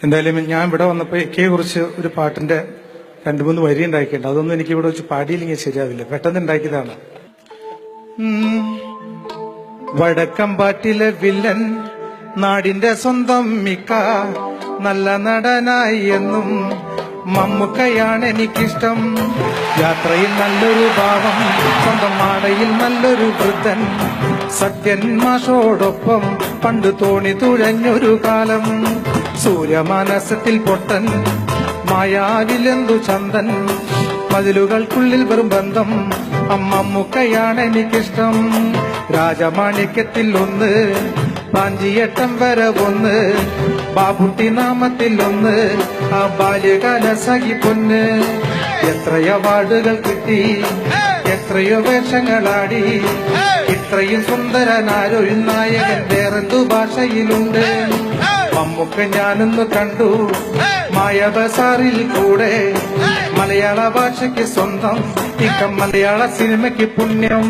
എന്തായാലും ഞാൻ ഇവിടെ വന്നപ്പോൾ എക്കയെ കുറിച്ച് ഒരു പാട്ടിന്റെ 2-3 വരി ഉണ്ടാക്കിയിട്ടുണ്ട്. അതൊന്നും എനിക്ക് ഇവിടെ വെച്ച് പാടിയില്ലെങ്കിൽ ശരിയാവില്ല. പെട്ടെന്ന് ഉണ്ടാക്കിയതാണ്. വടക്കമ്പാട്ടിലെ വില്ലൻ, നാടിന്റെ സ്വന്തം മിക്ക, നല്ല നടനായി എന്നും മമ്മൂക്കയാണ് എനിക്കിഷ്ടം. യാത്രയിൽ നല്ലൊരു ഭാവം, സ്വന്തം നാടയിൽ നല്ലൊരു വൃദ്ധൻ, സത്യൻ മാഷോടൊപ്പം പണ്ട് തോണി തുഴഞ്ഞൊരു കാലം. സൂര്യമാനസത്തിൽ പൊട്ടൻ, മായാവിലെന്തു ചന്തൻ, മതിലുകൾക്കുള്ളിൽ വെറും ബന്ധം, മമ്മൂക്കയാണ് എനിക്കിഷ്ടം. രാജമാണിക്യത്തിൽ 1, പാഞ്ചിയട്ടം വരെ 1, ബാബുട്ടി നാമത്തിൽ 1, ആ ബാല്യകാല സഖി പൊന്ന്. എത്രയോ അവാർഡുകൾ കിട്ടി, എത്രയോ വേഷങ്ങളാടി, ഇത്രയും സുന്ദരനാരൊരു നായകൻ വേറെന്തു ഭാഷയിലുണ്ട്. മമ്മൂക്ക ഞാനൊന്ന് കണ്ടു മായബസാറിൽ കൂടെ, മലയാള ഭാഷയ്ക്ക് സ്വന്തം, ഇക്ക മലയാള സിനിമയ്ക്ക് പുണ്യം.